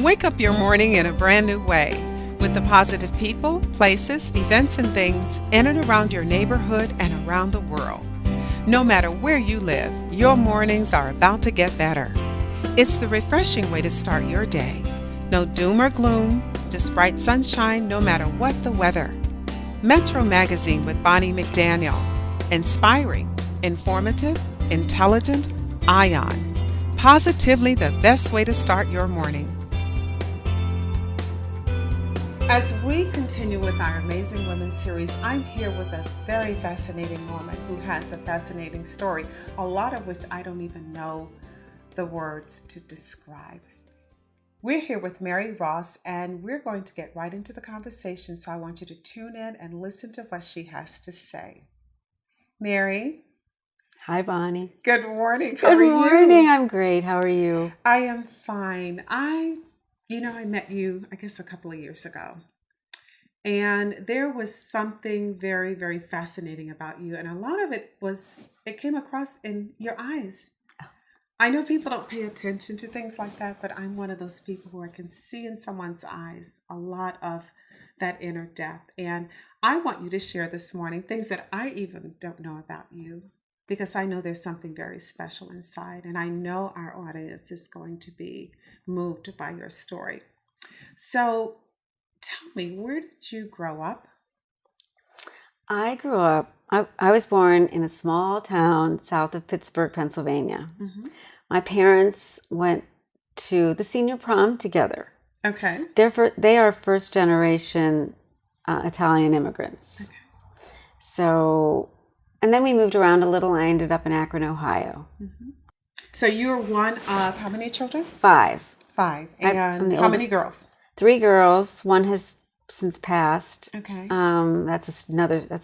Wake up your morning in a brand new way with the positive people, places, events, and things in and around your neighborhood and around the world. No matter where you live, your mornings are about to get better. It's the refreshing way to start your day. No doom or gloom, just bright sunshine no matter what the weather. Metro Magazine with Bonnie McDaniel. Inspiring, informative, intelligent, Ion. Positively the best way to start your morning. As we continue with our Amazing Women series, I'm here with a very fascinating woman who has a fascinating story, a lot of which I don't even know the words to describe. We're here with Mary Ross, and we're going to get right into the conversation, so I want you to tune in and listen to what she has to say. Mary. Hi, Bonnie. Good morning. How are you? Good morning. I'm great. How are you? I am fine. I met you, I guess, a couple of years ago. And there was something very, very fascinating about you. And a lot of it came across in your eyes. I know people don't pay attention to things like that, but I'm one of those people who I can see in someone's eyes a lot of that inner depth. And I want you to share this morning things that I even don't know about you, because I know there's something very special inside, and I know our audience is going to be moved by your story. So tell me, where did you grow up? I was born in a small town south of Pittsburgh, Pennsylvania. Mm-hmm. My parents went to the senior prom together. Okay. They are first generation Italian immigrants. Okay. So... And then we moved around a little. I ended up in Akron, Ohio. Mm-hmm. So you were one of how many children? 5. And how many girls? 3 girls. One has since passed. Okay. That's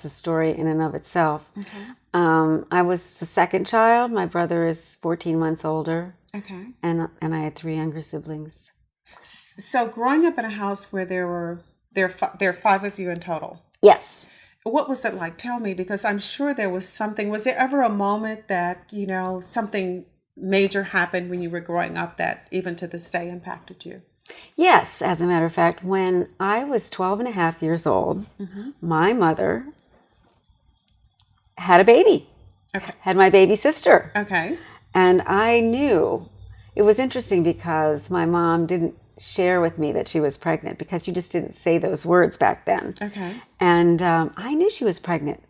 a story in and of itself. Okay. I was the second child. My brother is 14 months older. Okay. And I had 3 younger siblings. So growing up in a house where there are 5 of you in total. Yes. What was it like? Tell me, because I'm sure there was something. Was there ever a moment that, something major happened when you were growing up that even to this day impacted you? Yes. As a matter of fact, when I was 12 and a half years old, mm-hmm. my mother had a baby. Okay. Had my baby sister. Okay. And I knew, it was interesting because my mom didn't share with me that she was pregnant, because you just didn't say those words back then. Okay. And I knew she was pregnant,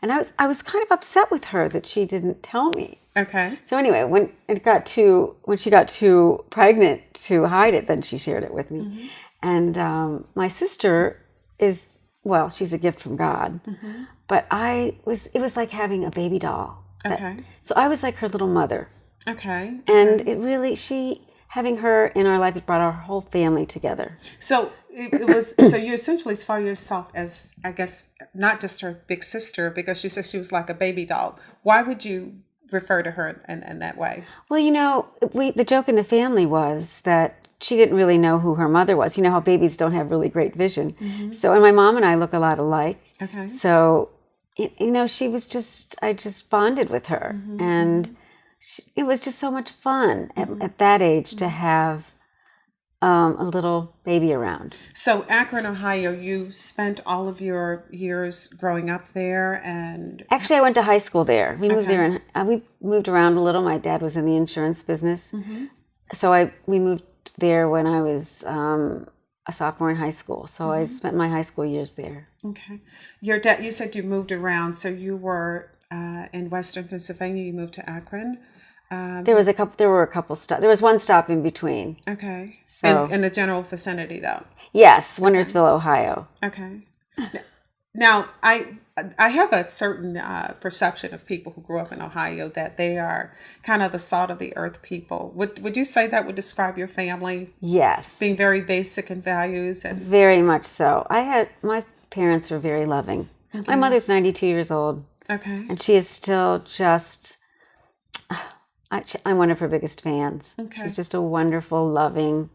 and I was kind of upset with her that she didn't tell me. Okay. So anyway, when she got too pregnant to hide it, then she shared it with me. Mm-hmm. And my sister she's a gift from God. Mm-hmm. But it was like having a baby doll. Okay. So I was like her little mother. Okay. And it really, having her in our life, it brought our whole family together. So it was. So you essentially saw yourself as, I guess, not just her big sister, because you said she was like a baby doll. Why would you refer to her in that way? Well, the joke in the family was that she didn't really know who her mother was. You know how babies don't have really great vision. Mm-hmm. So, and my mom and I look a lot alike. Okay. So, she was I just bonded with her, mm-hmm. and it was just so much fun at that age to have a little baby around. So Akron, Ohio, you spent all of your years growing up there, and actually I went to high school there. We moved there, and we moved around a little. My dad was in the insurance business, mm-hmm. So we moved there when I was a sophomore in high school. So mm-hmm. I spent my high school years there. Okay. Your dad, you said you moved around, so you were in Western Pennsylvania. You moved to Akron. There were a couple stops. There was one stop in between. Okay. So in the general vicinity, though. Yes, Wintersville, Ohio. Okay. Now, I have a certain perception of people who grew up in Ohio that they are kind of the salt of the earth people. Would you say that would describe your family? Yes. Being very basic in values and very much so. My parents were very loving. Okay. My mother's 92 years old. Okay. And she is still just. I'm one of her biggest fans. Okay. She's just a wonderful, loving,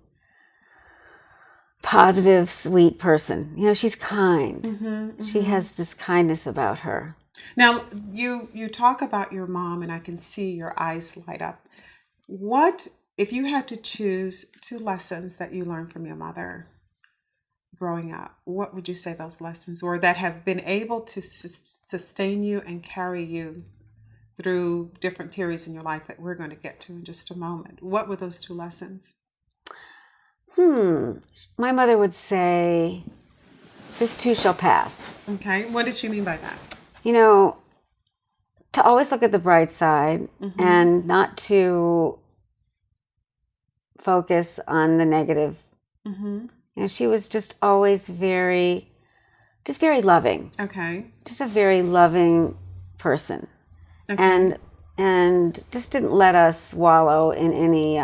positive, sweet person. She's kind. Mm-hmm, mm-hmm. She has this kindness about her. Now, you talk about your mom, and I can see your eyes light up. What if you had to choose 2 lessons that you learned from your mother growing up, what would you say those lessons were that have been able to sustain you and carry you through different periods in your life that we're going to get to in just a moment? What were those 2 lessons? My mother would say, this too shall pass. Okay. What did she mean by that? You know, to always look at the bright side and not to focus on the negative. You know, she was just always very loving. Okay. Just a very loving person. Okay. And just didn't let us wallow in any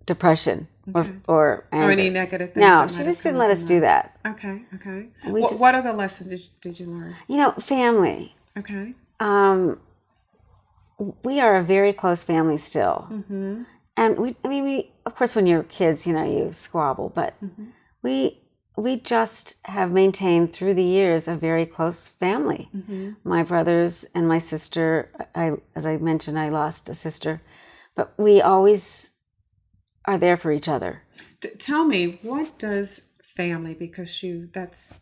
depression or anger. Or any negative things. No, she just didn't let us do that. Okay. Okay. We just- What other lessons did you learn? You know, family. Okay. We are a very close family still. And we, of course, when you're kids, you know, you squabble, but we just have maintained through the years a very close family. My brothers and my sister, as I mentioned, I lost a sister, but we always are there for each other. Tell me, what does family, because that's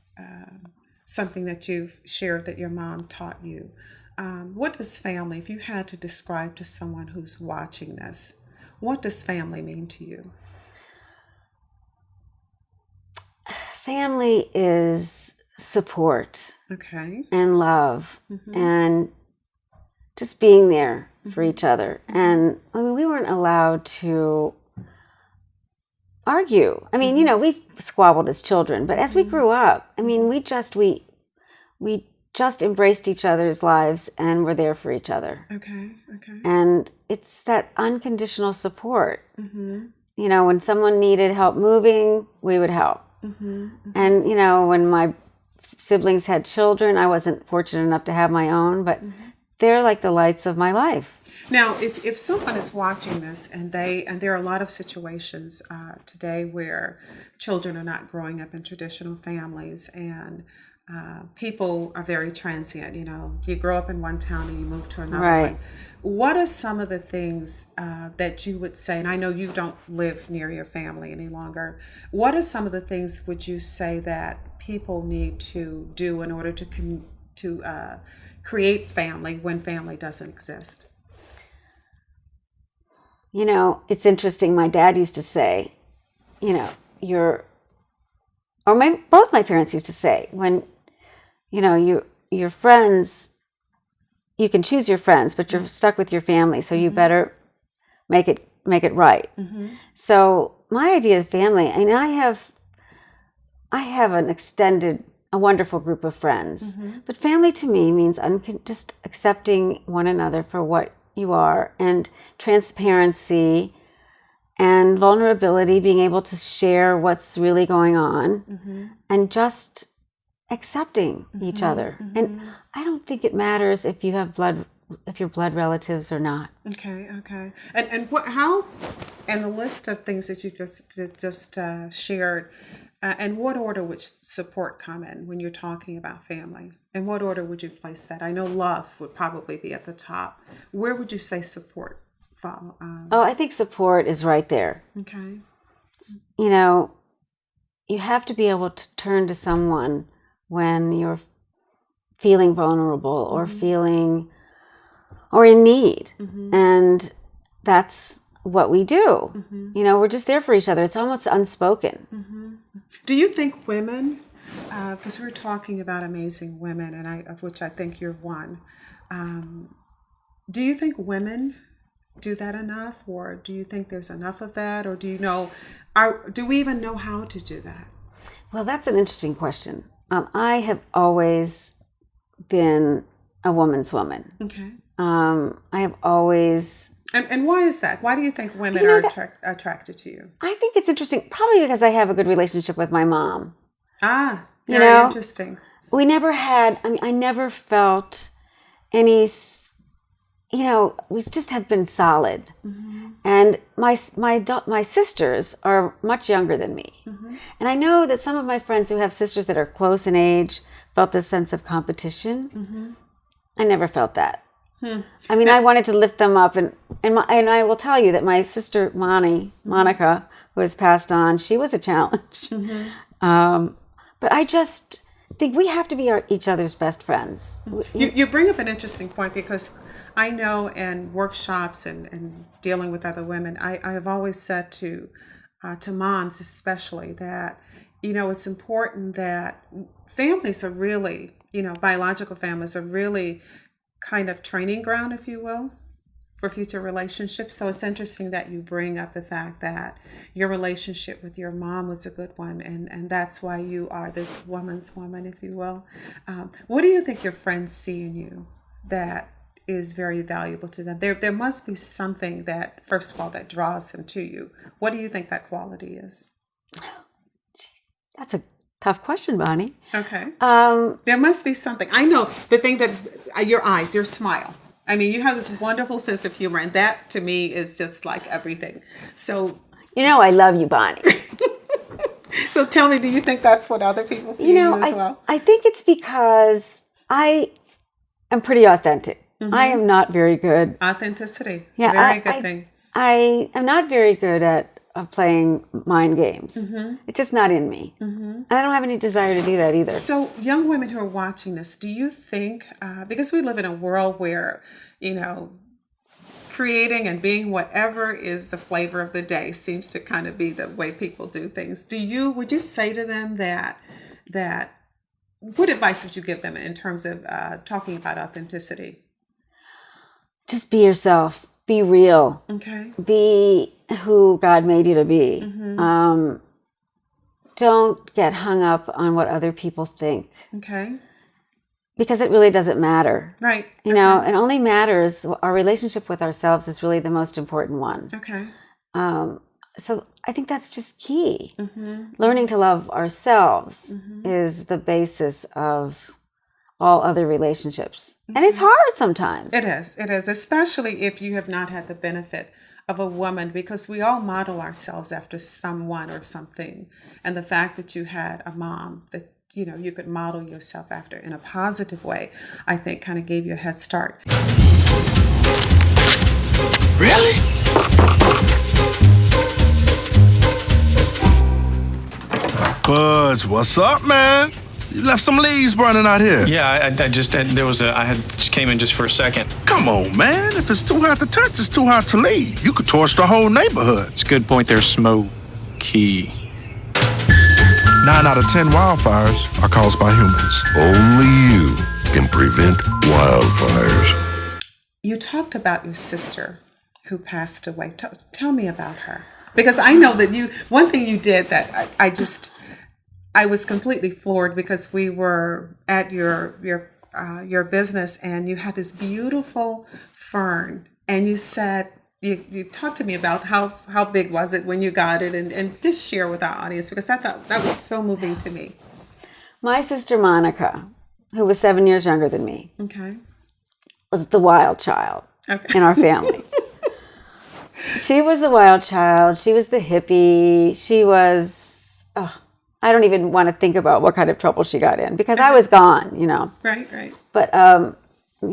something that you've shared that your mom taught you. What does family, if you had to describe to someone who's watching this, what does family mean to you? Family is support. Okay. And love and just being there for each other. And I mean, we weren't allowed to argue. I mean, you know, we've squabbled as children, but as we grew up, I mean, we just embraced each other's lives and were there for each other. Okay. Okay. And it's that unconditional support. You know, when someone needed help moving, we would help. And, you know, when my siblings had children, I wasn't fortunate enough to have my own, but they're like the lights of my life. Now, if someone is watching this and there are a lot of situations today where children are not growing up in traditional families and people are very transient, you know, you grow up in one town and you move to another one. What are some of the things that you would say, and I know you don't live near your family any longer, what are some of the things would you say that people need to do in order to create family when family doesn't exist? You know, it's interesting. My dad used to say, you know, both my parents used to say, when, you know, your friends, you can choose your friends, but you're stuck with your family, so you better make it right. So my idea of family, I mean, I have a wonderful group of friends, but family to me means just accepting one another for what you are, and transparency and vulnerability, being able to share what's really going on, and just accepting each other. And I don't think it matters if you're blood relatives or not. Okay. And how, and the list of things that you just shared, and what order would support come in when you're talking about family? In what order would you place that? I know love would probably be at the top. Where would you say support follow? I think support is right there. Okay. You know, you have to be able to turn to someone when you're feeling vulnerable or feeling or in need. And that's what we do. You know, we're just there for each other. It's almost unspoken. Do you think women, because we're talking about amazing women, and of which I think you're one, do you think women do that enough, or do you think there's enough of that, or do you know, do we even know how to do that? Well, that's an interesting question. I have always been a woman's woman. Okay. I have always... And why is that? Why do you think women are attracted to you? I think it's interesting, probably because I have a good relationship with my mom. Very interesting. We never had, I never felt any, you know, we just have been solid. And my sisters are much younger than me. And I know that some of my friends who have sisters that are close in age felt this sense of competition. I never felt that. I mean, I wanted to lift them up, and I will tell you that my sister Monica, who has passed on, she was a challenge. But I just think we have to be each other's best friends. You bring up an interesting point, because I know in workshops and dealing with other women, I have always said to moms especially that, it's important that families are really, biological families are really kind of training ground, if you will, for future relationships. So it's interesting that you bring up the fact that your relationship with your mom was a good one, and that's why you are this woman's woman, if you will. What do you think your friends see in you that is very valuable to them? There must be something that, first of all, that draws them to you. What do you think that quality is? That's a tough question, Bonnie. Okay. There must be something. I know the thing that your eyes, your smile. I mean, you have this wonderful sense of humor, and that to me is just like everything. So, I love you, Bonnie. So tell me, do you think that's what other people see in you as well? I think it's because I am pretty authentic. I am not very good. Authenticity. Yeah, Very good thing. I am not very good at playing mind games. It's just not in me. And I don't have any desire to do that either. So young women who are watching this, do you think, because we live in a world where, creating and being whatever is the flavor of the day seems to kind of be the way people do things. Would you say to them that what advice would you give them in terms of talking about authenticity? Just be yourself. Be real. Okay. Be who God made you to be. Don't get hung up on what other people think. Okay. Because it really doesn't matter. Right. It only matters, our relationship with ourselves is really the most important one. Okay. So I think that's just key. Learning to love ourselves is the basis of all other relationships. And it's hard sometimes. It is, especially if you have not had the benefit of a woman, because we all model ourselves after someone or something. And the fact that you had a mom that, you could model yourself after in a positive way, I think kind of gave you a head start. Really? Buzz, what's up, man? You left some leaves burning out here. Yeah, I just came in just for a second. Come on, man. If it's too hot to touch, it's too hot to leave. You could torch the whole neighborhood. It's a good point there, Smokey. 9 out of 10 wildfires are caused by humans. Only you can prevent wildfires. You talked about your sister who passed away. Tell me about her. Because I know that one thing you did that I was completely floored, because we were at your business and you had this beautiful fern, and you said, you talked to me about how big was it when you got it, and just share with our audience, because I thought that was so moving to me. My sister Monica, who was 7 years younger than me, was the wild child in our family. She was the wild child. She was the hippie. She was, I don't even want to think about what kind of trouble she got in, because I was gone, Right. But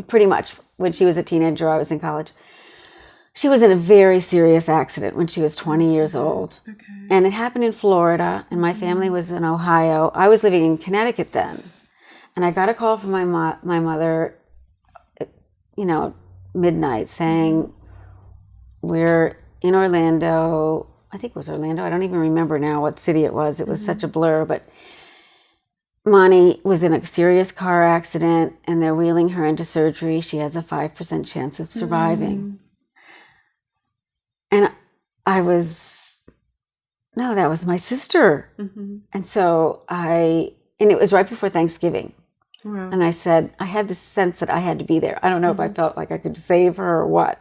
pretty much when she was a teenager, I was in college. She was in a very serious accident when she was 20 years old. Okay. And it happened in Florida, and my family was in Ohio. I was living in Connecticut then. And I got a call from my mother, midnight, saying, we're in Orlando. I think it was Orlando. I don't even remember now what city it was. It was such a blur. But Monty was in a serious car accident, and they're wheeling her into surgery. She has a 5% chance of surviving. And that was my sister. And so and it was right before Thanksgiving. Wow. And I said, I had this sense that I had to be there. I don't know if I felt like I could save her or what.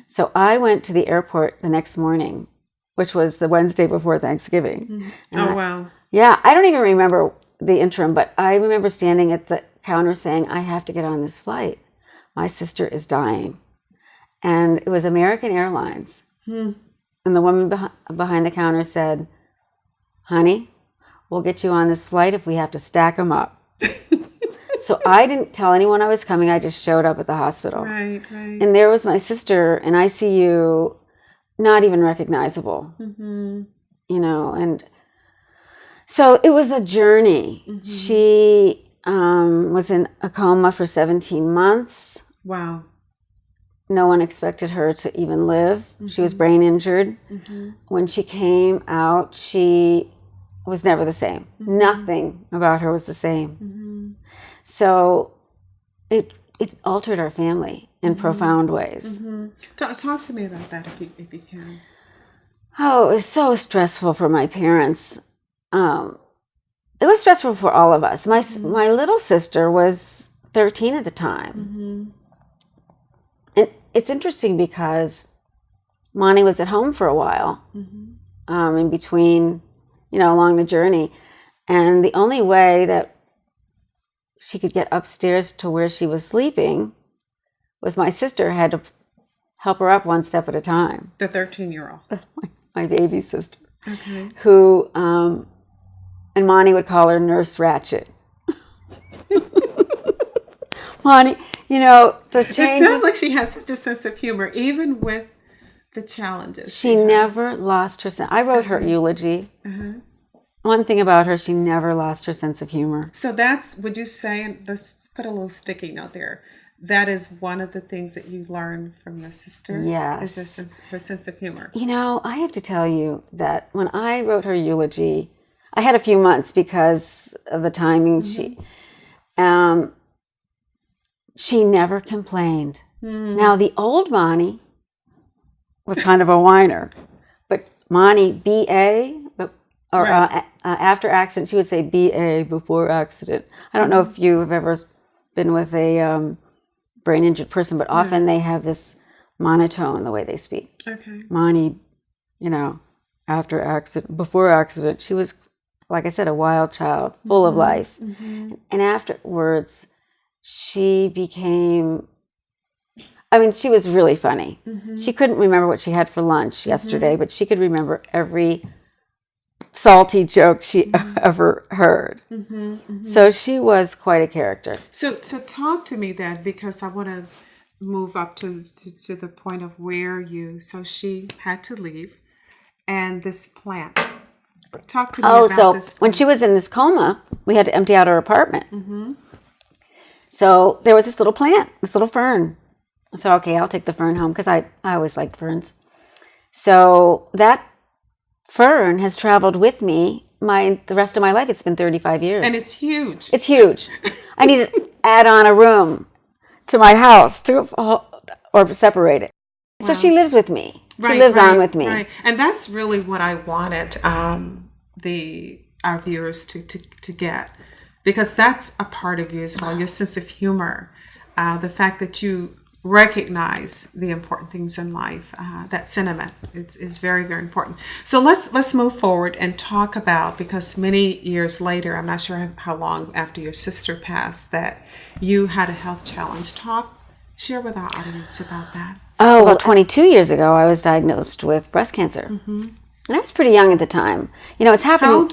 So I went to the airport the next morning, which was the Wednesday before Thanksgiving. Wow. Yeah, I don't even remember the interim, but I remember standing at the counter saying, I have to get on this flight. My sister is dying. And it was American Airlines. And the woman behind the counter said, honey, we'll get you on this flight if we have to stack them up. So I didn't tell anyone I was coming. I just showed up at the hospital. Right. And there was my sister in ICU, not even recognizable, and so it was a journey. She was in a coma for 17 months. Wow. No one expected her to even live. She was brain injured. When she came out, she was never the same. Nothing about her was the same. So it altered our family in profound ways. Talk to me about that if you can. Oh, it was so stressful for my parents. It was stressful for all of us. My little sister was 13 at the time. And it's interesting because Monty was at home for a while, in between, along the journey. And the only way that she could get upstairs to where she was sleeping was my sister had to help her up one step at a time. The 13-year-old. My baby sister. Okay. Who, and Monty would call her Nurse Ratchet. Monty, the changes. It sounds like she has such a sense of humor, even with the challenges. She never lost her sense. I wrote her eulogy. One thing about her, she never lost her sense of humor. So would you say, let's put a little sticky note there, that is one of the things that you learned from your sister? Yes. Is her sense of humor. I have to tell you that when I wrote her eulogy, I had a few months because of the timing. She never complained. Now, the old Monty was kind of a whiner, but Monty, B.A., after accident, she would say B.A. before accident. I don't know if you have ever been with a brain injured person, but often they have this monotone the way they speak. Okay. Monty, after accident, before accident, she was, like I said, a wild child, full of life. And afterwards, she became, she was really funny. She couldn't remember what she had for lunch yesterday, but she could remember every salty joke she ever heard. So she was quite a character. So talk to me then, because I want to move up to the point of so she had to leave, and this plant. Talk to me about this plant. When she was in this coma, we had to empty out her apartment. So there was this little plant, this little fern. So, okay, I'll take the fern home because I always liked ferns. So that fern has traveled with me the rest of my life. It's been 35 years. And it's huge. It's huge. I need to add on a room to my house or separate it. Wow. So she lives with me. She lives on with me. Right. And that's really what I wanted our viewers to get, because that's a part of you as well, your sense of humor, the fact that you recognize the important things in life. That sentiment is very, very important. So let's move forward and talk about, because many years later, I'm not sure how long after your sister passed, that you had a health challenge. Share with our audience about that. Oh, well, 22 years ago, I was diagnosed with breast cancer. And I was pretty young at the time. It's happening.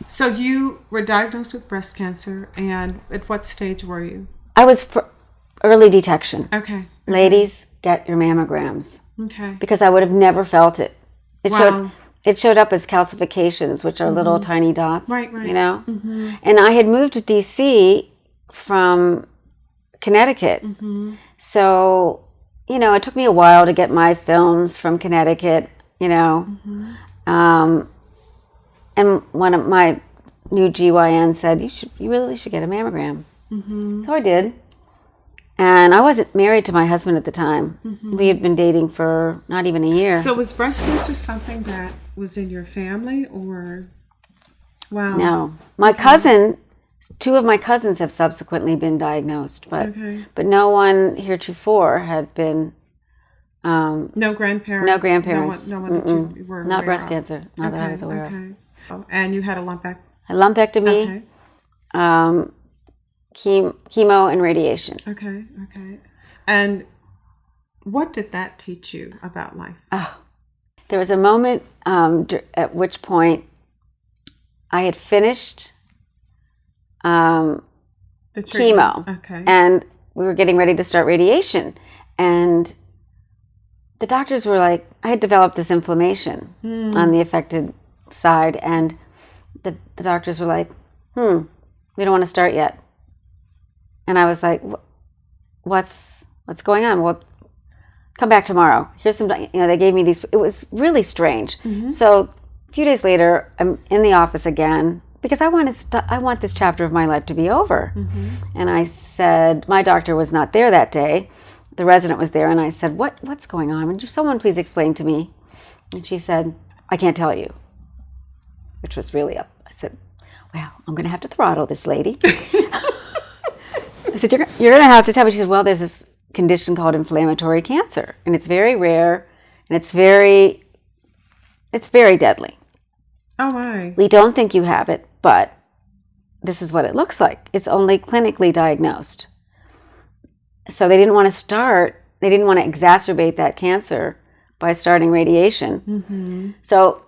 So you were diagnosed with breast cancer, and at what stage were you? I was early detection. Okay. Ladies, get your mammograms. Okay. Because I would have never felt it. It showed up as calcifications, which are little tiny dots. Right. And I had moved to D.C. from Connecticut. So, it took me a while to get my films from Connecticut, and one of my new GYN said, you really should get a mammogram. So I did. And I wasn't married to my husband at the time. We had been dating for not even a year. So was breast cancer something that was in your family, or? Wow. No. My cousin, two of my cousins have subsequently been diagnosed, but no one heretofore had been. No grandparents? No grandparents. No one that you were not breast of. cancer, not that I was aware of. Oh, and you had a lumpectomy? A lumpectomy. Chemo and radiation. Okay. And what did that teach you about life? Oh, there was a moment at which point I had finished The treatment. chemo. Okay. And we were getting ready to start radiation. And the doctors were like, I had developed this inflammation on the affected side. And the doctors were like, we don't want to start yet. And I was like, what's going on? Well, come back tomorrow. Here's some, they gave me these. It was really strange. So a few days later, I'm in the office again because I want this chapter of my life to be over. And I said, my doctor was not there that day. The resident was there, and I said, what's going on? Would someone please explain to me? And she said, I can't tell you, which was really up. I said, well, I'm going to have to throttle this lady. I said, you're going to have to tell me. She said, well, there's this condition called inflammatory cancer, and it's very rare, and it's very deadly. Oh, my. We don't think you have it, but this is what it looks like. It's only clinically diagnosed. So they didn't want to exacerbate that cancer by starting radiation. So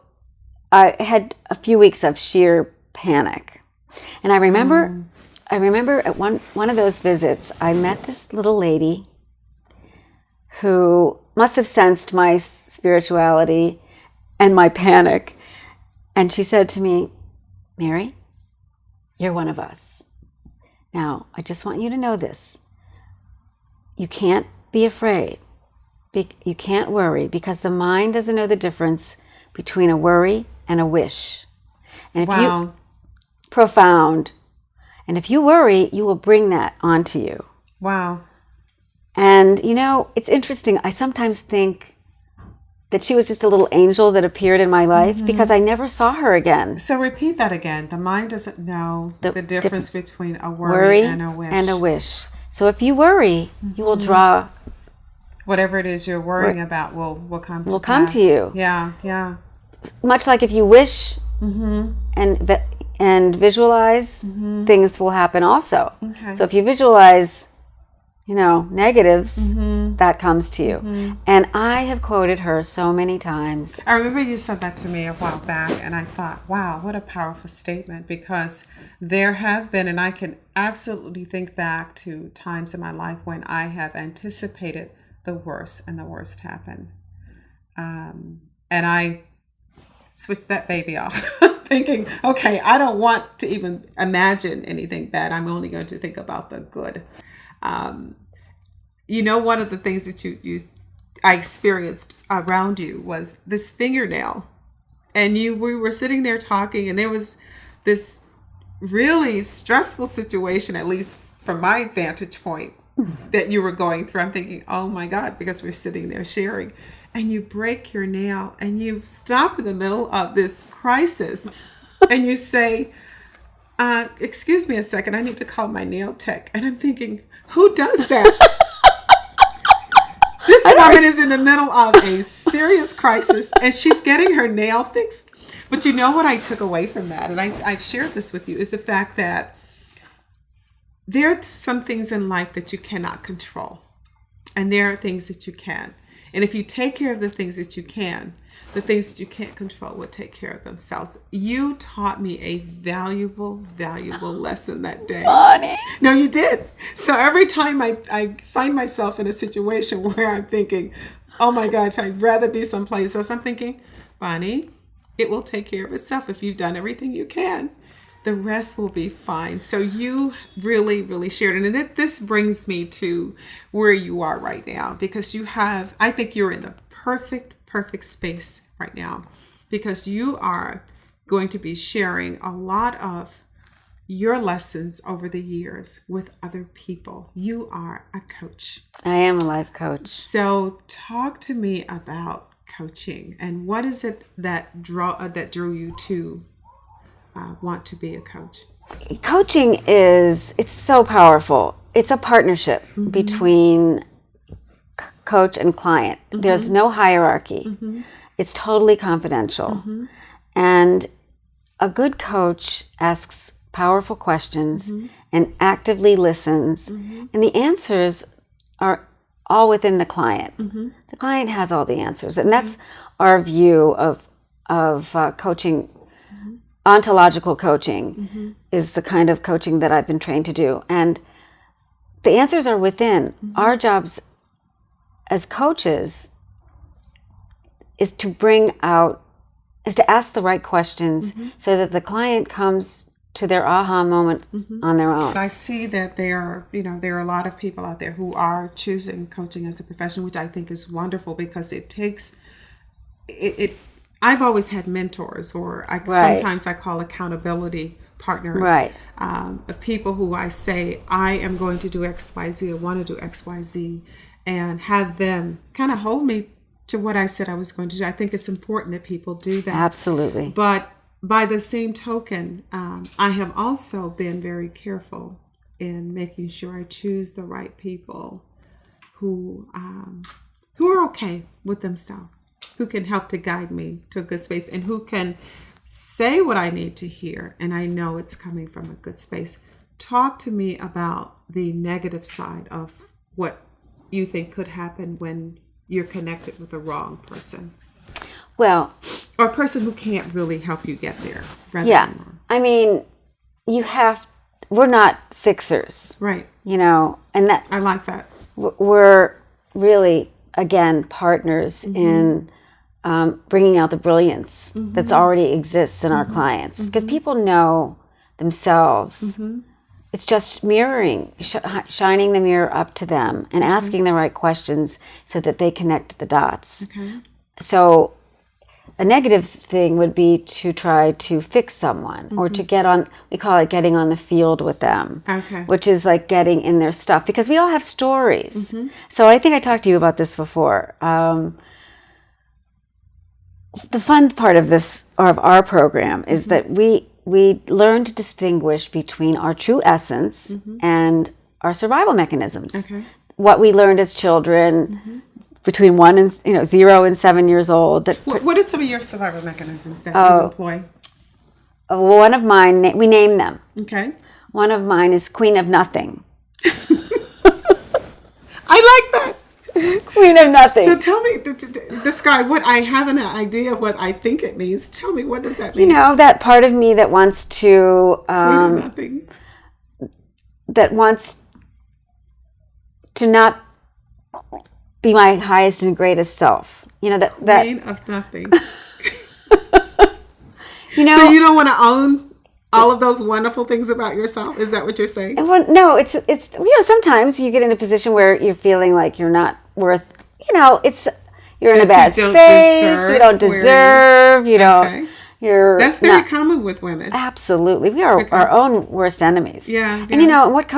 I had a few weeks of sheer panic. And I remember at one of those visits, I met this little lady who must have sensed my spirituality and my panic. And she said to me, Mary, you're one of us. Now, I just want you to know this. You can't be afraid. You can't worry, because the mind doesn't know the difference between a worry and a wish. And if you profound, and if you worry, you will bring that onto you. Wow. And it's interesting. I sometimes think that she was just a little angel that appeared in my life because I never saw her again. So repeat that again. The mind doesn't know the difference between a worry and a wish. And a wish. So if you worry, you will draw whatever it is you're worrying about will come to will come to you. Yeah, yeah. Much like if you wish and visualize, things will happen also. Okay. So if you visualize, negatives, that comes to you. And I have quoted her so many times. I remember you said that to me a while back, and I thought, wow, what a powerful statement, because there have been, and I can absolutely think back to times in my life when I have anticipated the worst, and the worst happened. And I switched that baby off, thinking, okay, I don't want to even imagine anything bad. I'm only going to think about the good. One of the things that I experienced around you was this fingernail, and we were sitting there talking, and there was this really stressful situation, at least from my vantage point, that you were going through. I'm thinking, oh my God, because we're sitting there sharing, and you break your nail, and you stop in the middle of this crisis, and you say, excuse me a second, I need to call my nail tech. And I'm thinking, who does that? This woman is in the middle of a serious crisis, and she's getting her nail fixed. But you know what I took away from that, and I've shared this with you, is the fact that there are some things in life that you cannot control, and there are things that you can. And if you take care of the things that you can, the things that you can't control will take care of themselves. You taught me a valuable lesson that day. Funny. No, you did. So every time I find myself in a situation where I'm thinking, oh my gosh, I'd rather be someplace else, I'm thinking, Bonnie, it will take care of itself. If you've done everything you can, the rest will be fine. So you really shared it. And this brings me to where you are right now, because I think you're in the perfect space right now, because you are going to be sharing a lot of your lessons over the years with other people. You are a coach. I am a life coach. So talk to me about coaching, and what is it that drew you to want to be a coach? Coaching it's so powerful. It's a partnership between coach and client. There's no hierarchy. It's totally confidential. And a good coach asks powerful questions and actively listens. And the answers are all within the client. The client has all the answers. And that's our view of coaching ontological coaching is the kind of coaching that I've been trained to do. And the answers are within. Our jobs as coaches is to ask the right questions so that the client comes to their aha moment on their own. I see that there are a lot of people out there who are choosing coaching as a profession, which I think is wonderful because it takes it. I've always had mentors, or sometimes I call accountability partners, of people who I say, I am going to do X, Y, Z, I want to do X, Y, Z, and have them kind of hold me to what I said I was going to do. I think it's important that people do that. Absolutely. But by the same token, I have also been very careful in making sure I choose the right people who are okay with themselves, who can help to guide me to a good space, and who can say what I need to hear, and I know it's coming from a good space. Talk to me about the negative side of what you think could happen when you're connected with the wrong person. Well, or a person who can't really help you get there. I mean, we're not fixers. Right. And that I like that. We're really, again, partners in bringing out the brilliance that's already exists in our clients. Because people know themselves. It's just mirroring, shining the mirror up to them and asking the right questions so that they connect the dots. So a negative thing would be to try to fix someone or to get on, we call it getting on the field with them, which is like getting in their stuff, because we all have stories. So I think I talked to you about this before. The fun part of this, or of our program, is that we learn to distinguish between our true essence and our survival mechanisms. What we learned as children, between 0 and 7 years old. What are some of your survival mechanisms that you employ? One of mine, we name them. Okay. One of mine is Queen of Nothing. I like that. Queen of Nothing. So tell me, describe what I have an idea of what I think it means. Tell me, what does that mean? That part of me that wants to Queen of Nothing. That wants to not be my highest and greatest self. That Queen of Nothing. So you don't want to own all of those wonderful things about yourself? Is that what you're saying? Well, no, it's sometimes you get in a position where you're feeling like you're not worth, you're in a bad space, you don't deserve, you're That's very common with women. Absolutely. We are our own worst enemies. Yeah. And what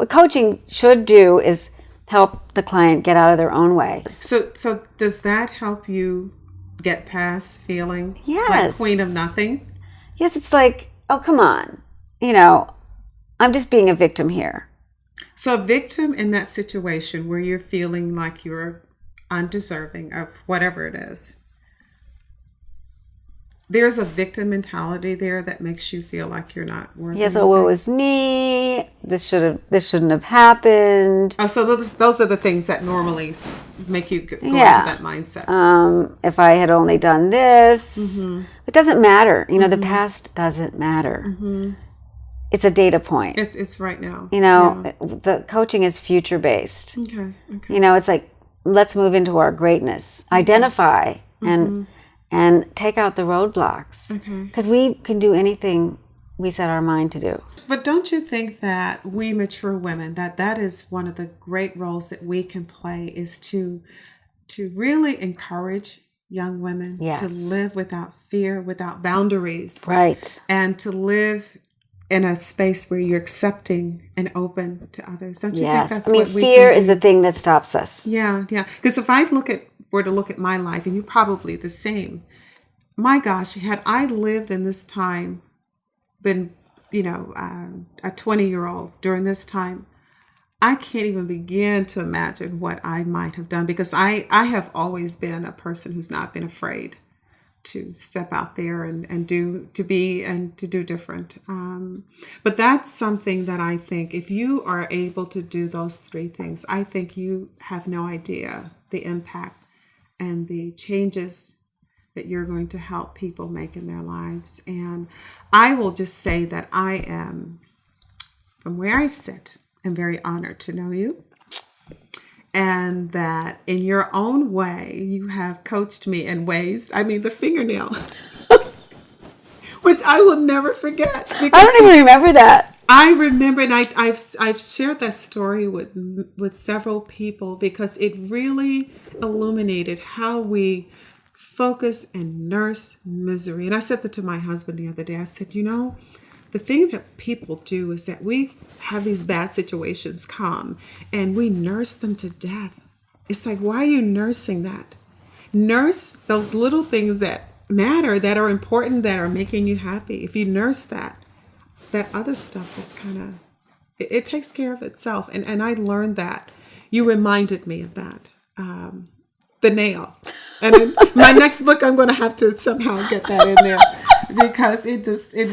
coaching should do is help the client get out of their own way. So does that help you get past feeling Yes. like Queen of Nothing? Yes, it's like, oh, come on. I'm just being a victim here. So a victim in that situation where you're feeling like you're undeserving of whatever it is, there's a victim mentality there that makes you feel like you're not worthy. Yes, woe is me. This shouldn't have happened. Oh, so those are the things that normally make you go into that mindset. If I had only done this, it doesn't matter. The past doesn't matter. It's a data point. It's right now. The coaching is future based. Okay. It's like, let's move into our greatness. Identify and take out the roadblocks. Because we can do anything we set our mind to do. But don't you think that we mature women, that is one of the great roles that we can play, is to really encourage young women to live without fear, without boundaries. Right. And to live in a space where you're accepting and open to others. Don't you think that's what we fear can do? is the thing that stops us. Yeah. Because if I were to look at my life, and you're probably the same, my gosh, had I lived in this time, been, a 20-year-old during this time, I can't even begin to imagine what I might have done, because I have always been a person who's not been afraid to step out there and do different. But that's something that I think if you are able to do those three things, I think you have no idea the impact and the changes that you're going to help people make in their lives. And I will just say that I am, from where I sit, am very honored to know you. And that in your own way, you have coached me in ways, I mean, the fingernail, which I will never forget. I don't even remember that. I remember, and I've shared that story with several people because it really illuminated how we focus and nurse misery. And I said that to my husband the other day. I said, the thing that people do is that we have these bad situations come and we nurse them to death. It's like, why are you nursing that? Nurse those little things that matter, that are important, that are making you happy. If you nurse that other stuff just kind of, it takes care of itself. And I learned that. You reminded me of that. The nail. And in my next book, I'm going to have to somehow get that in there because it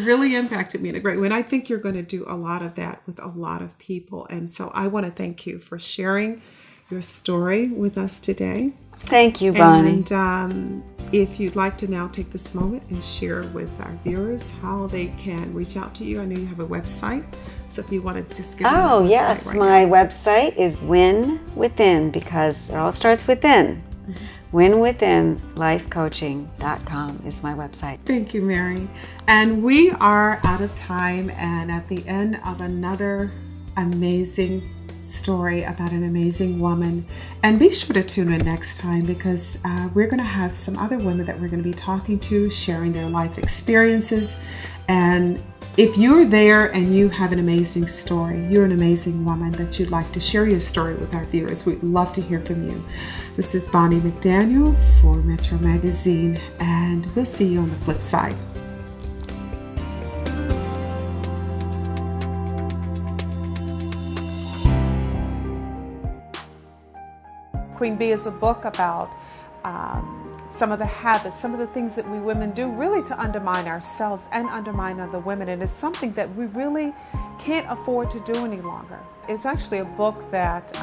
really impacted me in a great way. And I think you're going to do a lot of that with a lot of people. And so I want to thank you for sharing your story with us today. Thank you, Bonnie. And if you'd like to now take this moment and share with our viewers how they can reach out to you. I know you have a website. So if you want to just give them Oh, the website yes. right My now. website is Win Within, because it all starts within. WinWithinLifeCoaching.com is my website. Thank you, Mary. And we are out of time and at the end of another amazing story about an amazing woman. And be sure to tune in next time because we're going to have some other women that we're going to be talking to, sharing their life experiences. And if you're there and you have an amazing story, you're an amazing woman that you'd like to share your story with our viewers, we'd love to hear from you. This is Bonnie McDaniel for Metro Magazine, and we'll see you on the flip side. Queen Bee is a book about some of the habits, some of the things that we women do really to undermine ourselves and undermine other women. And it's something that we really can't afford to do any longer. It's actually a book that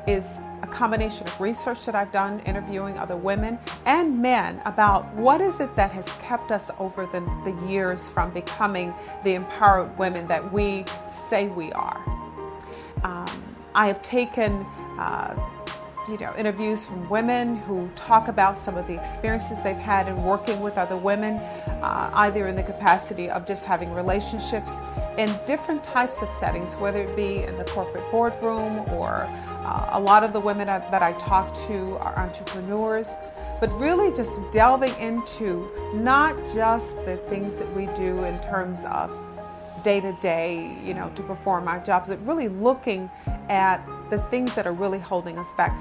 is a combination of research that I've done interviewing other women and men about what is it that has kept us over the years from becoming the empowered women that we say we are. I have taken interviews from women who talk about some of the experiences they've had in working with other women, either in the capacity of just having relationships in different types of settings, whether it be in the corporate boardroom or a lot of the women that I talk to are entrepreneurs, but really just delving into not just the things that we do in terms of day-to-day, to perform our jobs, but really looking at the things that are really holding us back.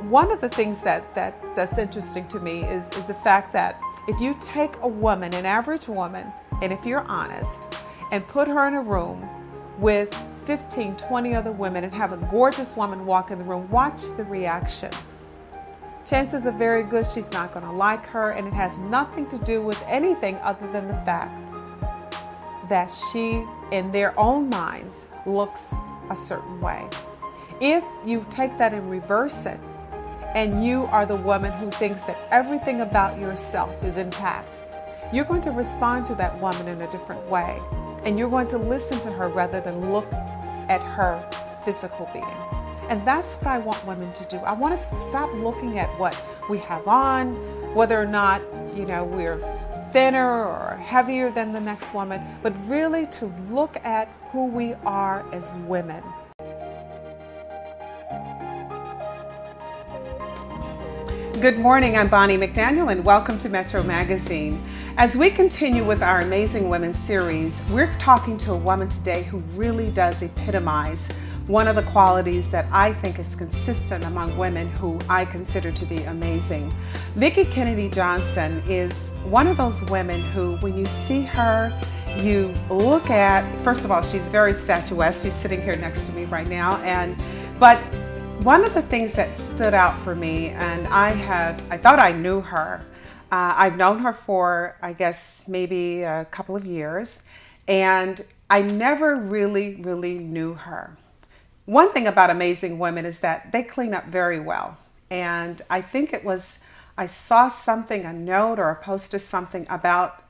One of the things that's interesting to me is the fact that if you take a woman, an average woman, and if you're honest, and put her in a room with 15, 20 other women and have a gorgeous woman walk in the room, watch the reaction. Chances are very good she's not going to like her, and it has nothing to do with anything other than the fact that she, in their own minds, looks a certain way. If you take that and reverse it, and you are the woman who thinks that everything about yourself is intact, you're going to respond to that woman in a different way. And you're going to listen to her rather than look at her physical being. And that's what I want women to do. I want us to stop looking at what we have on, whether or not, we're thinner or heavier than the next woman, but really to look at who we are as women. Good morning, I'm Bonnie McDaniel and welcome to Metro Magazine. As we continue with our Amazing Women series, we're talking to a woman today who really does epitomize one of the qualities that I think is consistent among women who I consider to be amazing. Vikki Kennedy Johnson is one of those women who, when you see her, you look at, first of all, she's very statuesque. She's sitting here next to me right now, but one of the things that stood out for me, and I thought I knew her. I've known her for, I guess, maybe a couple of years, and I never really knew her. One thing about amazing women is that they clean up very well. And I think it was I saw something, a note or a post or something about,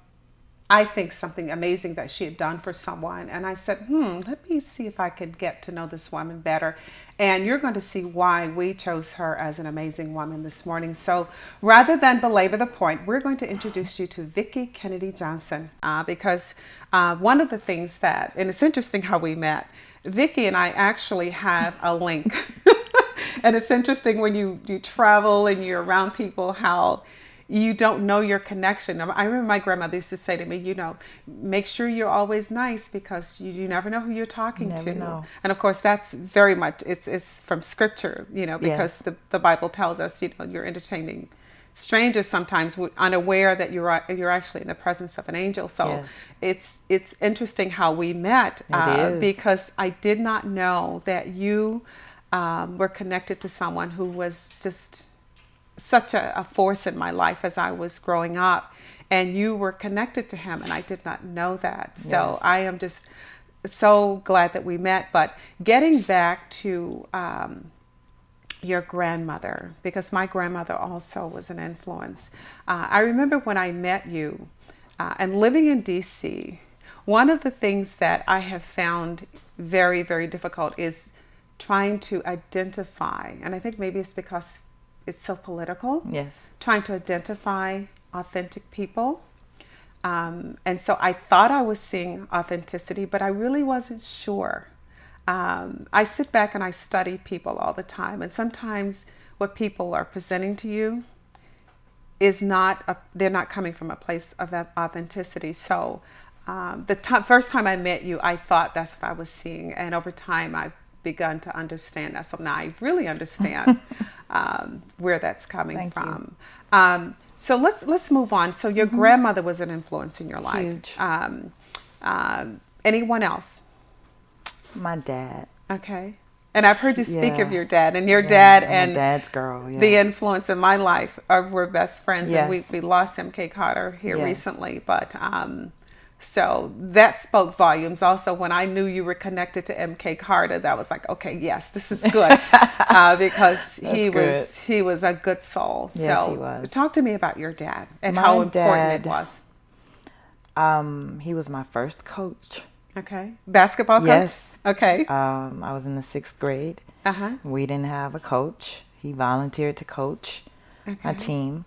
I think, something amazing that she had done for someone. And I said, let me see if I could get to know this woman better. And you're going to see why we chose her as an amazing woman this morning. So rather than belabor the point, we're going to introduce you to Vikki Kennedy Johnson, because one of the things that, and it's interesting how we met, Vikki and I actually have a link. And it's interesting when you travel and you're around people, how you don't know your connection. I remember my grandmother used to say to me, make sure you're always nice, because you never know who you're talking to. Know. And of course, that's very much, it's from scripture, because the Bible tells us, you're entertaining strangers sometimes unaware that you're actually in the presence of an angel. So it's interesting how we met, because I did not know that you were connected to someone who was just such a force in my life as I was growing up, and you were connected to him, and I did not know that. So I am just so glad that we met. But getting back to your grandmother, because my grandmother also was an influence. I remember when I met you and living in DC, one of the things that I have found very, very difficult is trying to identify, and I think maybe it's because it's so political. Yes. Trying to identify authentic people. And so I thought I was seeing authenticity, but I really wasn't sure. I sit back and I study people all the time. And sometimes what people are presenting to you is they're not coming from a place of that authenticity. So the first time I met you, I thought that's what I was seeing. And over time, I've begun to understand that. So now I really understand where that's coming from. So let's move on. So your grandmother was an influence in your life. Huge. Anyone else? My dad. Okay. And I've heard you speak of your dad, and your dad and my dad's girl. Yeah. the influence in my life were best friends. Yes. And we lost M.K. Carter here recently, but so that spoke volumes. Also, when I knew you were connected to M.K. Carter, that was like, okay, yes, this is good, because he was a good soul. Yes, so he was. Talk to me about your dad and how important it was. He was my first coach. Okay, basketball coach. Yes. Okay. I was in the 6th grade. We didn't have a coach. He volunteered to coach my team.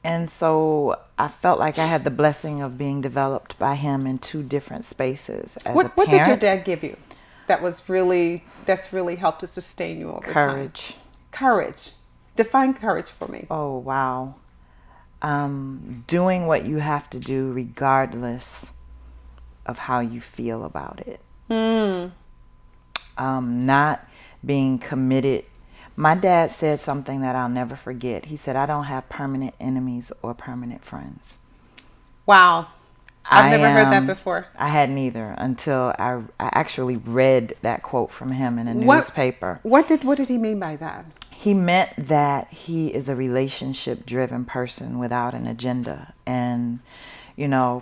And so I felt like I had the blessing of being developed by him in 2 different spaces. As a parent, what did your dad give you that's really helped to sustain you over time? Courage. Define courage for me. Oh, wow. Doing what you have to do regardless of how you feel about it. Not being committed. My dad said something that I'll never forget. He said, I don't have permanent enemies or permanent friends. Wow. I've never heard that before. I hadn't either until I actually read that quote from him in a newspaper. What did he mean by that? He meant that he is a relationship-driven person without an agenda, and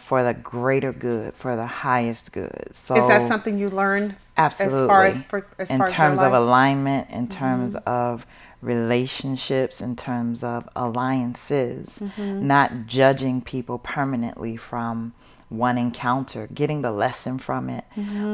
for the greater good, for the highest good. So is that something you learned? Absolutely. In terms of alignment, in terms of relationships, in terms of alliances, not judging people permanently from one encounter, getting the lesson from it,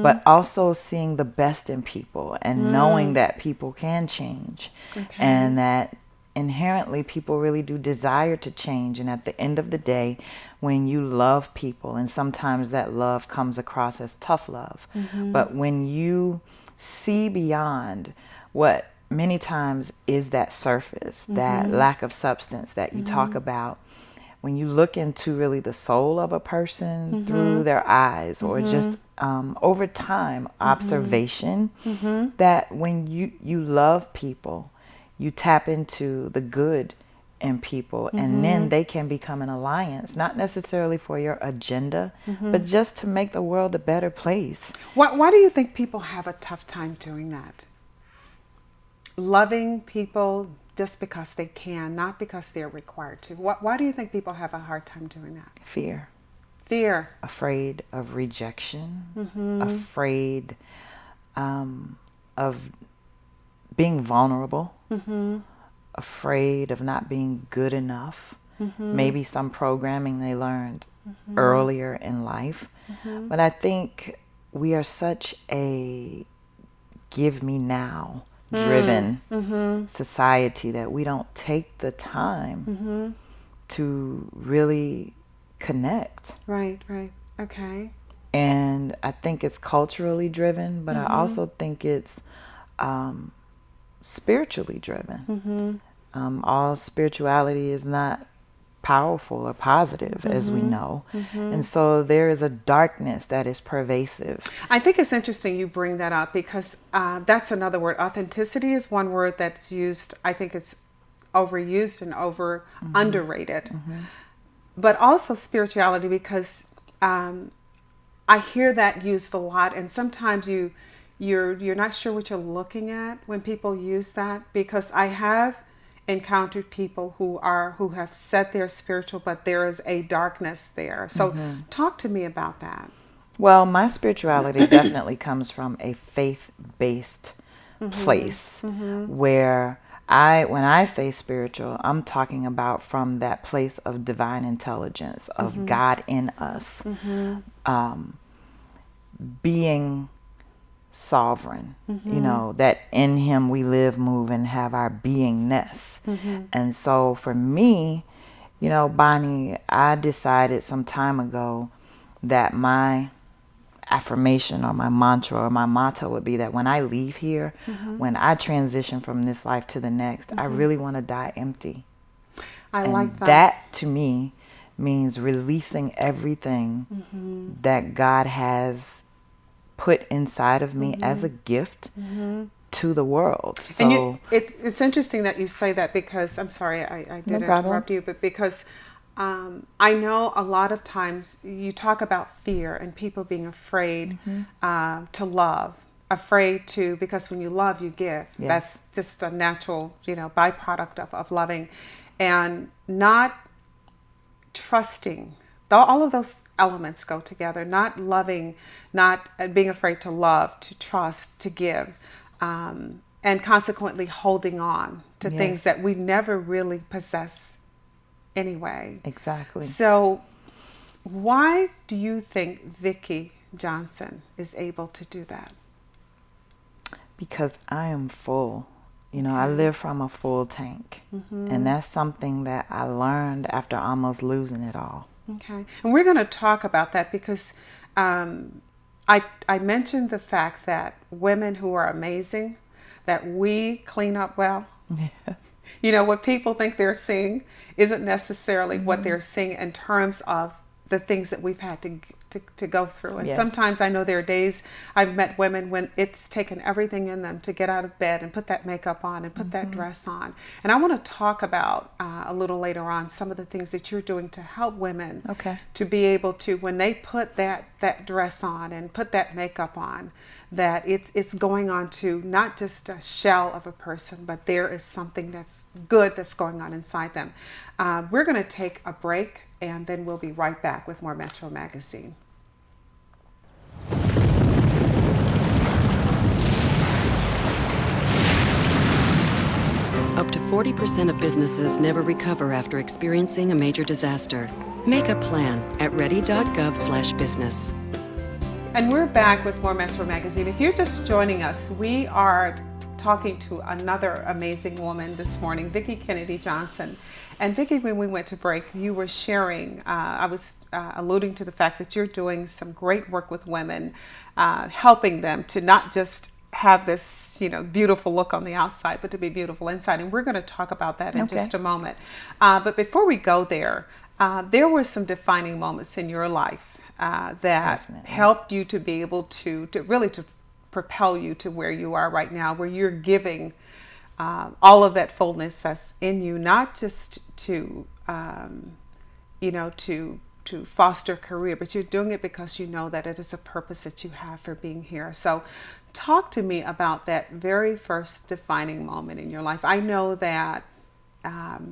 but also seeing the best in people and knowing that people can change, and that inherently people really do desire to change. And at the end of the day, when you love people, and sometimes that love comes across as tough love, but when you see beyond what many times is that surface, that lack of substance that you talk about, when you look into really the soul of a person through their eyes, or just over time observation, that when you love people, you tap into the good in people, and then they can become an alliance, not necessarily for your agenda, but just to make the world a better place. Why do you think people have a tough time doing that? Loving people just because they can, not because they're required to. Why do you think people have a hard time doing that? Fear. Afraid of rejection, afraid of being vulnerable, afraid of not being good enough. Maybe some programming they learned earlier in life. But I think we are such a give me now driven society that we don't take the time to really connect. Right. Okay. And I think it's culturally driven, but I also think it's spiritually driven. All spirituality is not powerful or positive, as we know. And so there is a darkness that is pervasive. I think it's interesting you bring that up because that's another word. Authenticity is one word that's used. I think it's overused and underrated. But also spirituality, because I hear that used a lot, and sometimes you're not sure what you're looking at when people use that, because I have encountered people who have said they're spiritual, but there is a darkness there. So talk to me about that. Well, my spirituality definitely comes from a faith-based place where when I say spiritual, I'm talking about from that place of divine intelligence, of God in us, being sovereign, that in him we live, move, and have our beingness. And so for me, Bonnie, I decided some time ago that my affirmation or my mantra or my motto would be that when I leave here, when I transition from this life to the next, I really want to die empty. I and like that. That to me means releasing everything that God has put inside of me as a gift to the world. So And it's interesting that you say that, because I'm sorry I did interrupt you, but because I know a lot of times you talk about fear and people being afraid to love, afraid to, because when you love, you give. Yes. That's just a natural, byproduct of loving, and not trusting. All of those elements go together. Not loving, not being afraid to love, to trust, to give, and consequently holding on to things that we never really possess anyway. Exactly. So why do you think Vikki Johnson is able to do that? Because I am full. I live from a full tank. And that's something that I learned after almost losing it all. Okay. And we're going to talk about that, because I mentioned the fact that women who are amazing, that we clean up well. What people think they're seeing isn't necessarily what they're seeing in terms of the things that we've had to go through. And sometimes I know there are days I've met women when it's taken everything in them to get out of bed and put that makeup on and put that dress on. And I want to talk about a little later on some of the things that you're doing to help women to be able to, when they put that dress on and put that makeup on, that it's going on to not just a shell of a person, but there is something that's good that's going on inside them. We're going to take a break, and then we'll be right back with more Metro Magazine. Up to 40% of businesses never recover after experiencing a major disaster. Make a plan at ready.gov/business. And we're back with more Metro Magazine. If you're just joining us, we are talking to another amazing woman this morning, Vikki Kennedy Johnson. And Vikki, when we went to break, you were sharing, I was alluding to the fact that you're doing some great work with women, helping them to not just have this, beautiful look on the outside, but to be beautiful inside. And we're going to talk about that in just a moment. But before we go there were some defining moments in your life that Definitely. helped you to be able to really to propel you to where you are right now, where you're giving all of that fullness that's in you, not just to foster a career, but you're doing it because you know that it is a purpose that you have for being here. So talk to me about that very first defining moment in your life. I know that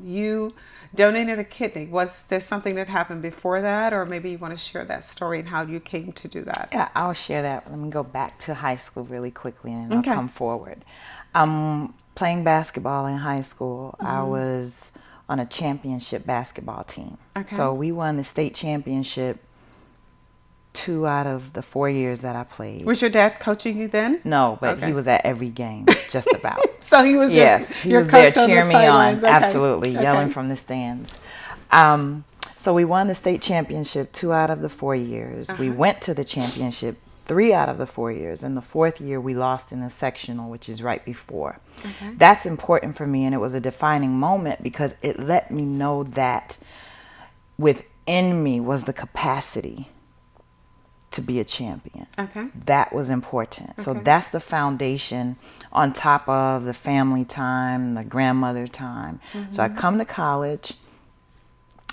you donated a kidney. Was there something that happened before that, or maybe you want to share that story and how you came to do that? Yeah, I'll share that. Let me go back to high school really quickly, and I'll come forward. playing basketball in high school, I was on a championship basketball team. Okay. So we won the state championship 2 out of the 4 years that I played. Was your dad coaching you then? No, but Okay. he was at every game, just about. So he was Yes, just he your was there coach on the cheering me on. sidelines. Okay. Absolutely, yelling Okay. from the stands. So we won the state championship 2 out of the 4 years. We went to the championship 3 out of the 4 years. And the 4th year, we lost in the sectional, which is right before. Okay. That's important for me, and it was a defining moment because it let me know that within me was the capacity to be a champion. Okay. That was important. So Okay. that's the foundation on top of the family time, the grandmother time. So I come to college,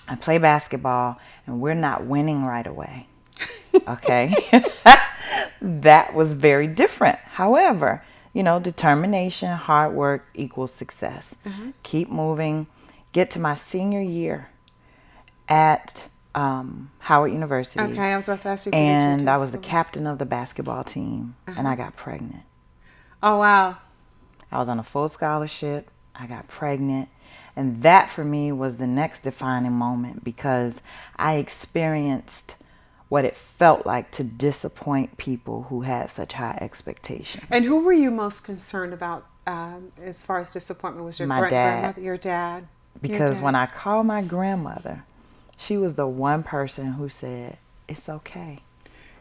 I play basketball, and we're not winning right away. Okay. That was very different. However, determination, hard work equals success. Keep moving. Get to my senior year at Howard University. Okay, I was about to ask you. if you did your And I was the dad's captain of the basketball team, and I got pregnant. Oh, wow. I was on a full scholarship. I got pregnant. And that for me was the next defining moment because I experienced what it felt like to disappoint people who had such high expectations. And who were you most concerned about as far as disappointment? Was your My dad. grandmother, your dad? Because when I called my grandmother, she was the one person who said, "It's okay."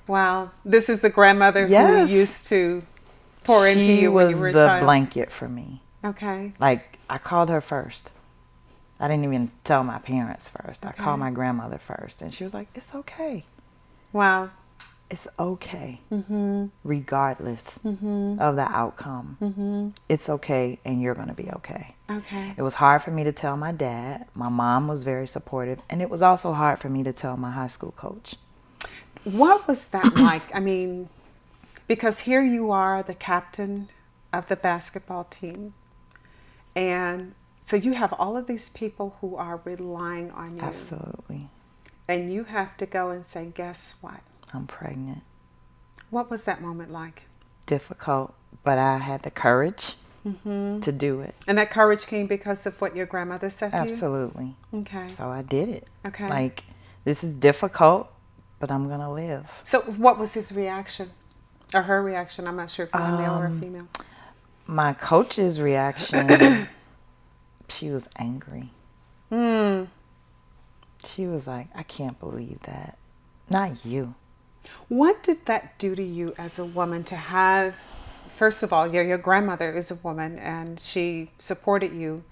Wow, this is the grandmother Yes. who used to pour into She you when you were was a the child. blanket for me. Okay. Like, I called her first. I didn't even tell my parents first. I Okay. called my grandmother first. And she was like, "It's okay. Wow. It's okay." Regardless of the outcome. It's okay, and you're going to be okay. Okay. It was hard for me to tell my dad. My mom was very supportive. And it was also hard for me to tell my high school coach. What was that like? I mean, because here you are, the captain of the basketball team. And so you have all of these people who are relying on you. Absolutely. And you have to go and say, guess what? I'm pregnant. What was that moment like? Difficult, but I had the courage to do it. And that courage came because of what your grandmother said to you? Absolutely. Okay. So I did it. Okay. Like, this is difficult, but I'm going to live. So what was his reaction? Or her reaction? I'm not sure if you're a male or a female. My coach's reaction, she was angry. She was like, "I can't believe that. Not you." What did that do to you as a woman to have, first of all, your grandmother is a woman and she supported you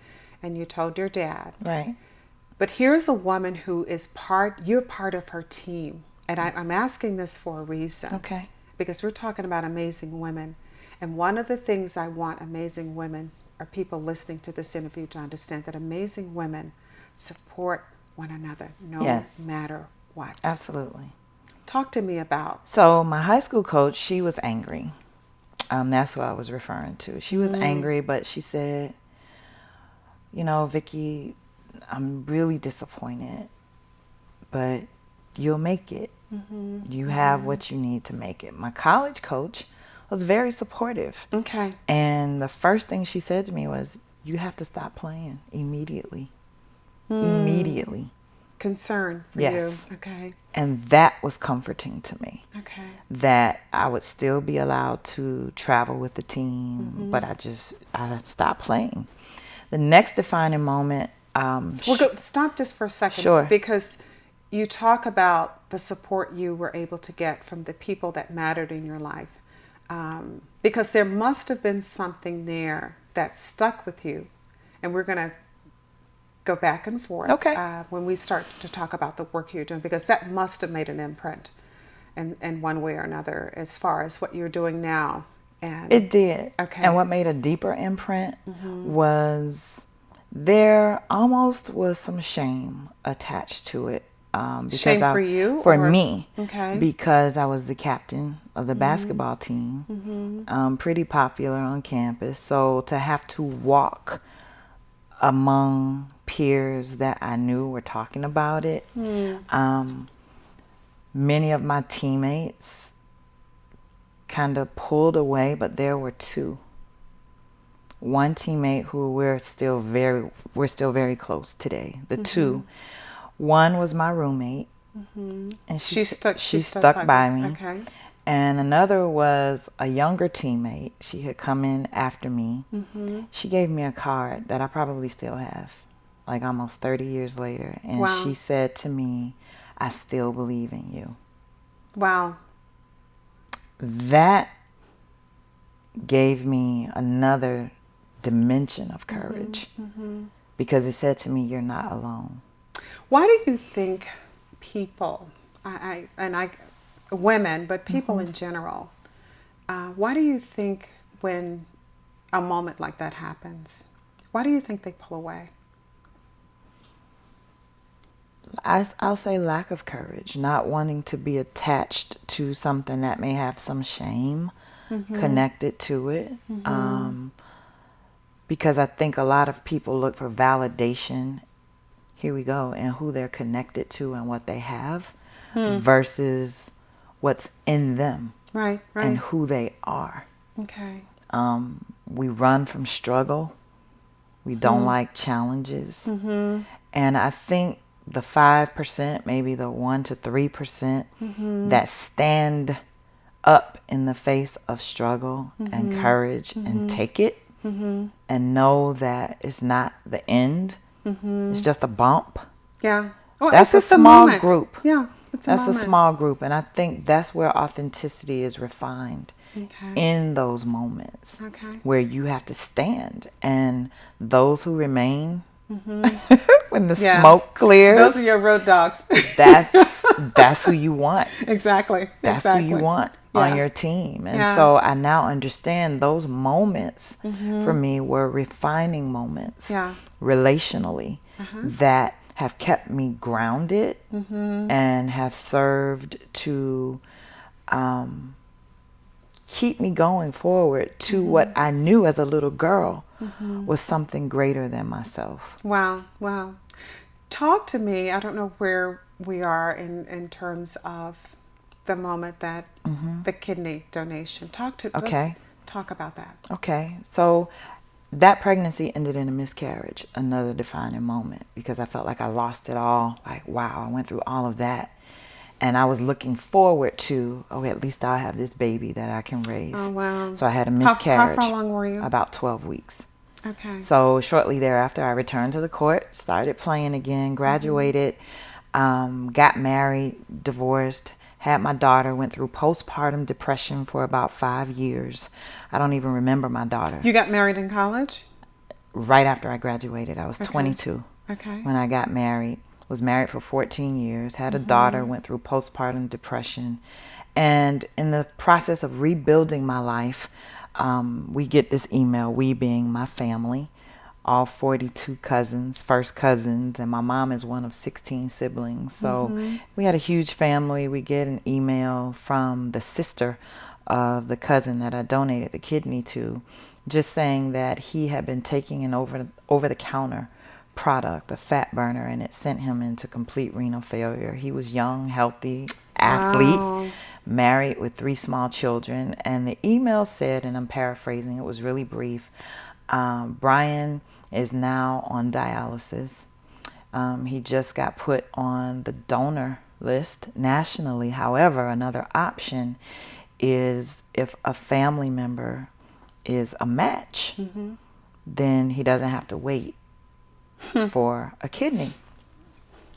and you told your dad. Right. But here's a woman who is you're part of her team. And I'm asking this for a reason. Okay. Because we're talking about amazing women. And one of the things I want amazing women or people listening to this interview to understand that amazing women support one another no Yes. matter what. Absolutely. Talk to me about. So my high school coach, she was angry. That's what I was referring to. She was angry, but she said, "Vikki, I'm really disappointed, but you'll make it. You have what you need to make it." My college coach was very supportive. Okay. And the first thing she said to me was, "You have to stop playing immediately." Immediately. Concern for Yes. you. Okay. And that was comforting to me. Okay. That I would still be allowed to travel with the team, but I stopped playing. The next defining moment. Stop just for a second. Sure. Because you talk about the support you were able to get from the people that mattered in your life. Because there must have been something there that stuck with you. And we're going to go back and forth Okay. When we start to talk about the work you're doing, because that must have made an imprint in one way or another as far as what you're doing now. And It did. Okay. And what made a deeper imprint was there almost was some shame attached to it. Because Shame for you? For or- me. Okay. Because I was the captain of the basketball team. Pretty popular on campus. So to have to walk among peers that I knew were talking about it. Many of my teammates kind of pulled away, but there were two one teammate who we're still very close today. The two, one was my roommate, and she stuck by me. Okay. And another was a younger teammate. She had come in after me. She gave me a card that I probably still have, like almost 30 years later. And Wow. she said to me, "I still believe in you." Wow. That gave me another dimension of courage, because it said to me, "You're not alone." Why do you think people, women, but people in general, why do you think when a moment like that happens, why do you think they pull away? I'll say lack of courage, not wanting to be attached to something that may have some shame connected to it. Because I think a lot of people look for validation, here we go, and who they're connected to and what they have versus what's in them Right. and who they are. Okay. We run from struggle. We don't like challenges. And I think the 5%, maybe the 1 to 3% that stand up in the face of struggle and courage and take it and know that it's not the end. It's just a bump. Yeah. Oh, That's a it's the small moment. group. Yeah. That's a small group. And I think that's where authenticity is refined. Okay. In those moments Okay. where you have to stand, and those who remain when the smoke clears, Those are your road dogs. that's who you want. Exactly. That's who you want on your team. And so I now understand those moments for me were refining moments relationally that have kept me grounded and have served to keep me going forward to what I knew as a little girl was something greater than myself. Wow. Wow. Talk to me. I don't know where we are in terms of the moment that the kidney donation. Let's talk about that. Okay. So that pregnancy ended in a miscarriage, another defining moment, because I felt like I lost it all. Like, wow, I went through all of that. And I was looking forward to, at least I'll have this baby that I can raise. Oh, wow. So I had a miscarriage. How long were you? About 12 weeks. Okay. So shortly thereafter, I returned to the court, started playing again, graduated, got married, divorced, had my daughter, went through postpartum depression for about 5 years. I don't even remember my daughter. You got married in college? Right after I graduated. I was 22 when I got married. Was married for 14 years, had a daughter, went through postpartum depression. And in the process of rebuilding my life, we get this email, we being my family, all 42 cousins, first cousins, and my mom is one of 16 siblings. So we had a huge family. We get an email from the sister of the cousin that I donated the kidney to, just saying that he had been taking an over-the-counter product, a fat burner, and it sent him into complete renal failure. He was young, healthy, athlete, married with 3 small children. And the email said, and I'm paraphrasing, it was really brief, Brian is now on dialysis. He just got put on the donor list nationally. However, another option is if a family member is a match, then he doesn't have to wait for a kidney.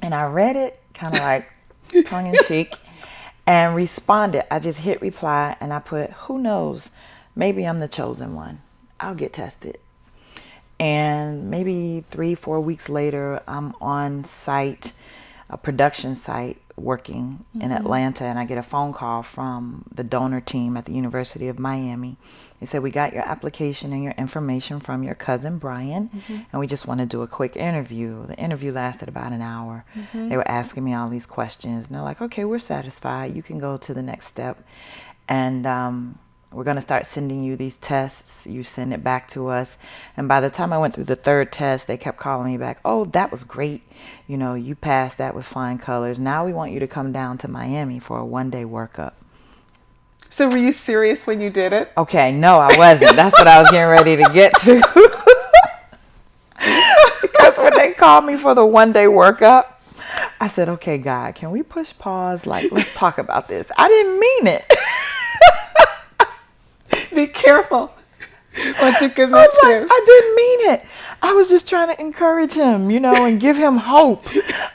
And I read it kind of like tongue in cheek and responded. I just hit reply and I put, who knows, maybe I'm the chosen one. I'll get tested. And maybe 3-4 weeks later, I'm on site, a production site, working in Atlanta, and I get a phone call from the donor team at the University of Miami. They said, we got your application and your information from your cousin Brian, and we just want to do a quick interview. The interview lasted about an hour. They were asking me all these questions, and they're like, okay, we're satisfied. You can go to the next step. And we're going to start sending you these tests. You send it back to us. And by the time I went through the 3rd test, they kept calling me back. Oh, that was great. You know, you passed that with flying colors. Now we want you to come down to Miami for a 1-day workup. So were you serious when you did it? Okay, no, I wasn't. That's what I was getting ready to get to. Because when they called me for the 1-day workup, I said, okay, God, can we push pause? Like, let's talk about this. I didn't mean it. Be careful what you commit I was to. like, I didn't mean it. I was just trying to encourage him, and give him hope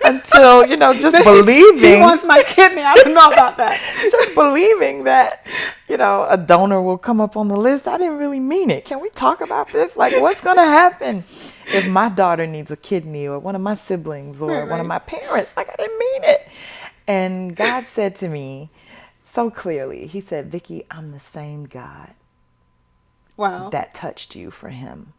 until, just believing. He wants my kidney. I don't know about that. Just believing that, a donor will come up on the list. I didn't really mean it. Can we talk about this? Like, what's going to happen if my daughter needs a kidney, or one of my siblings, or one of my parents? Like, I didn't mean it. And God said to me so clearly, he said, Vikki, I'm the same God Wow. that touched you for him.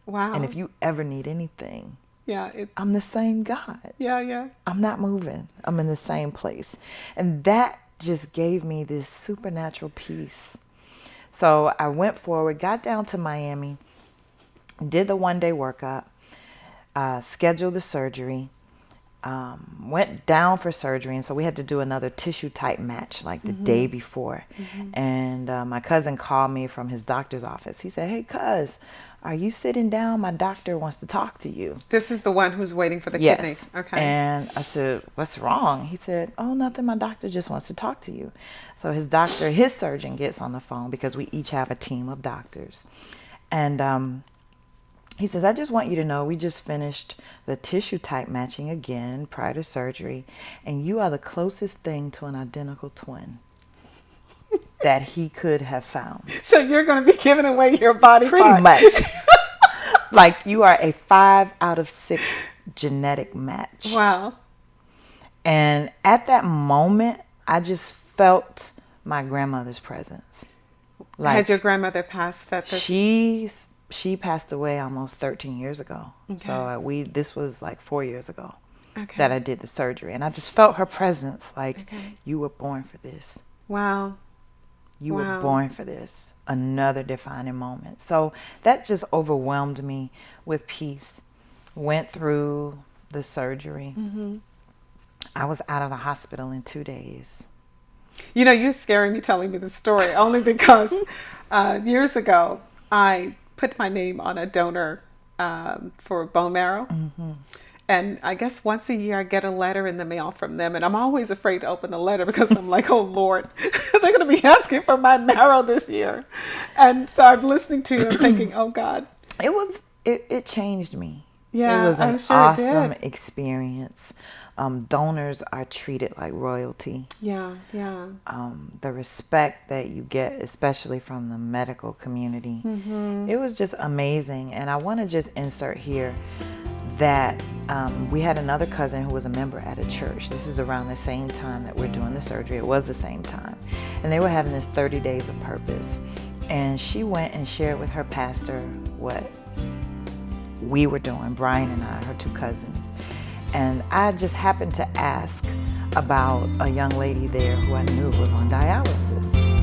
Wow. And if you ever need anything, yeah, I'm the same God. yeah. I'm not moving. I'm in the same place. And that just gave me this supernatural peace. So I went forward, got down to Miami, did the 1-day workup, scheduled the surgery, went down for surgery. And so we had to do another tissue type match like the day before. And my cousin called me from his doctor's office. He said, hey, cuz, are you sitting down? My doctor wants to talk to you. This is the one who's waiting for the Yes. kidneys. Okay. And I said, what's wrong? He said, oh, nothing. My doctor just wants to talk to you. So his surgeon gets on the phone, because we each have a team of doctors. And he says, I just want you to know we just finished the tissue type matching again prior to surgery. And you are the closest thing to an identical twin that he could have found. So you're going to be giving away your body Pretty part. much. Like, you are a 5 out of 6 genetic match. Wow. And at that moment, I just felt my grandmother's presence. Like, Had your grandmother passed at this? she passed away almost 13 years ago. Okay. So this was like 4 years ago Okay. that I did the surgery. And I just felt her presence. Like, Okay. you were born for this. Wow. You Wow. were born for this. Another defining moment. So that just overwhelmed me with peace. Went through the surgery. I was out of the hospital in 2 days. You're scaring me telling me the story only because years ago I put my name on a donor for bone marrow. And I guess once a year I get a letter in the mail from them. And I'm always afraid to open the letter because I'm like, oh, Lord, they're going to be asking for my marrow this year. And so I'm listening to you and thinking, oh, God. It changed me. Yeah, it was an I'm sure awesome it did. experience. Donors are treated like royalty. Yeah. The respect that you get, especially from the medical community, it was just amazing. And I want to just insert here that we had another cousin who was a member at a church. This is around the same time that we're doing the surgery. It was the same time. And they were having this 30 days of purpose. And she went and shared with her pastor what we were doing, Brian and I, her 2 cousins. And I just happened to ask about a young lady there who I knew was on dialysis.